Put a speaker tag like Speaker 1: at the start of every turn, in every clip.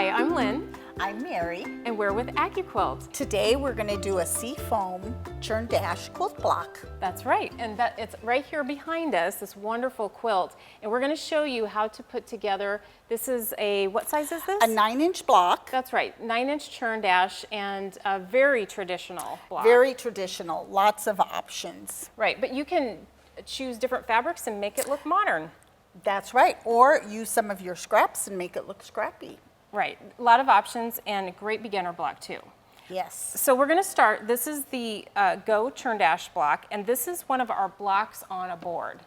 Speaker 1: Hi, I'm Lynn,
Speaker 2: I'm Mary.
Speaker 1: and we're with AccuQuilt.
Speaker 2: Today we're going to do a Seafoam Churn dash quilt block.
Speaker 1: That's right, and it's right here behind us, this wonderful quilt, and we're going to show you how to put together. This is what size is this?
Speaker 2: A 9-inch block.
Speaker 1: That's right, 9-inch churn dash, and a very traditional block.
Speaker 2: Very traditional, lots of options.
Speaker 1: Right, but you can choose different fabrics and make it look modern.
Speaker 2: That's right, or use some of your scraps and make it look scrappy.
Speaker 1: Right, a lot of options and a great beginner block too.
Speaker 2: Yes.
Speaker 1: So we're going to start, this is the Go Churn Dash block, and this is one of our blocks on a board.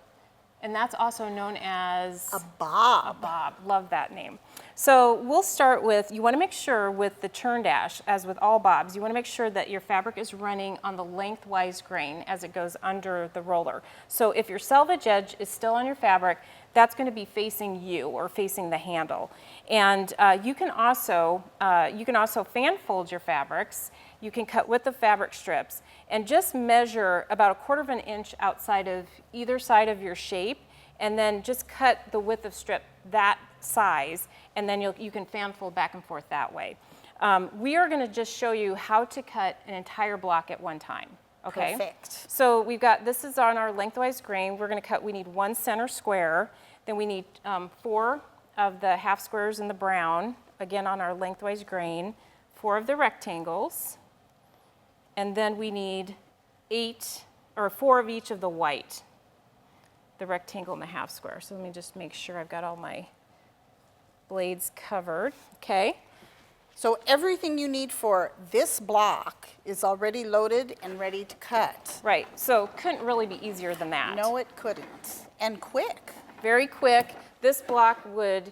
Speaker 1: And that's also known as
Speaker 2: A bob.
Speaker 1: a bob. Love that name. So we'll start with, you want to make sure with the churn dash, as with all bobs, you want to make sure that your fabric is running on the lengthwise grain as it goes under the roller. So if your selvage edge is still on your fabric, that's going to be facing you or facing the handle. And you can also fan fold your fabrics. You can cut with the fabric strips and just measure about 1/4 of an inch outside of either side of your shape, and then just cut the width of strip that size, and then you can fan fold back and forth that way. We are going to just show you how to cut an entire block at one time. Okay.
Speaker 2: Perfect.
Speaker 1: So we've got, this is on our lengthwise grain. We're going to cut, we need 1 center square. Then we need 4 of the half squares in the brown, again on our lengthwise grain, 4 of the rectangles, and then we need 4 of each of the white, the rectangle and the half square. So let me just make sure I've got all my blades covered. Okay.
Speaker 2: So everything you need for this block is already loaded and ready to cut.
Speaker 1: Right, so couldn't really be easier than that.
Speaker 2: No, it couldn't. And quick.
Speaker 1: Very quick. This block would,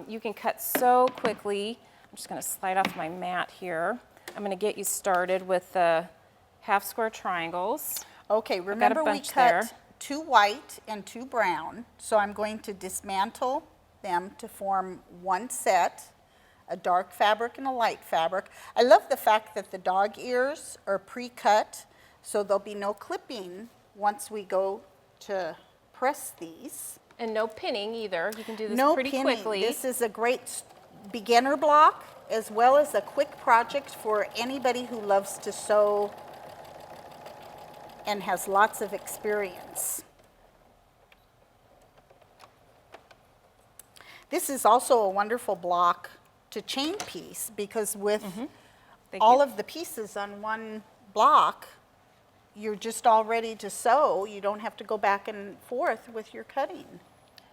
Speaker 1: you can cut so quickly. I'm just going to slide off my mat here. I'm going to get you started with the half square triangles.
Speaker 2: Okay, remember we cut
Speaker 1: there.
Speaker 2: 2 white and 2 brown, so I'm going to dismantle them to form one set, a dark fabric and a light fabric. I love the fact that the dog ears are pre-cut, so there'll be no clipping once we go to press these.
Speaker 1: And no pinning either. You can do this
Speaker 2: No
Speaker 1: pretty
Speaker 2: pinning.
Speaker 1: quickly.
Speaker 2: This is a great beginner block, as well as a quick project for anybody who loves to sew and has lots of experience. This is also a wonderful block to chain piece, because with all of the pieces on one block, you're just all ready to sew. You don't have to go back and forth with your cutting.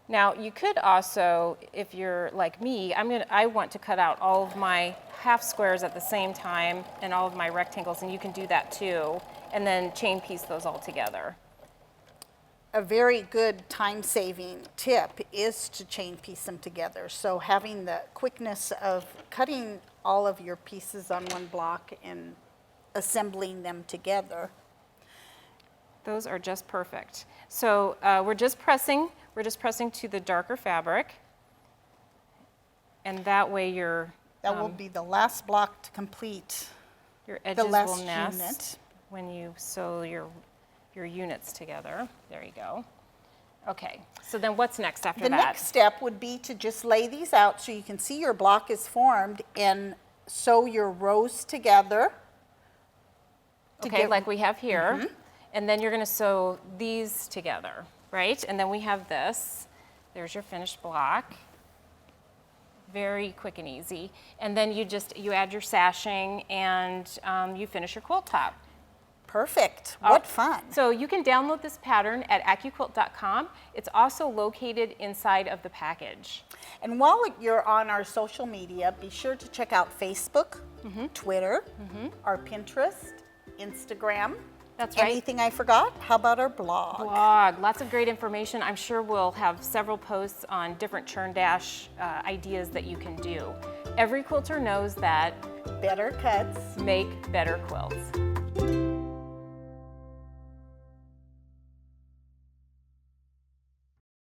Speaker 1: Now you could also, if you're like me, I want to cut out all of my half squares at the same time and all of my rectangles, and you can do that too, and then chain piece those all together.
Speaker 2: A very good time-saving tip is to chain piece them together. So having the quickness of cutting all of your pieces on one block and assembling them together.
Speaker 1: Those are just perfect. So we're just pressing to the darker fabric, and that way
Speaker 2: That will be the last block to complete
Speaker 1: your edges
Speaker 2: the last
Speaker 1: will nest
Speaker 2: unit.
Speaker 1: when you sew your units together. There you go. Okay, so then what's next after
Speaker 2: The
Speaker 1: that?
Speaker 2: next step would be to just lay these out so you can see your block is formed and sew your rows together.
Speaker 1: Okay, like we have here. And then you're going to sew these together, right? And then we have this. There's your finished block. Very quick and easy. And then you add your sashing, and you finish your quilt top.
Speaker 2: Perfect. What fun.
Speaker 1: So you can download this pattern at AccuQuilt.com. It's also located inside of the package.
Speaker 2: And while you're on our social media, be sure to check out Facebook, Twitter, our Pinterest, Instagram.
Speaker 1: That's right.
Speaker 2: Anything I forgot? How about our blog?
Speaker 1: Blog, lots of great information. I'm sure we'll have several posts on different churn dash ideas that you can do. Every quilter knows that
Speaker 2: Better cuts.
Speaker 1: make better quilts.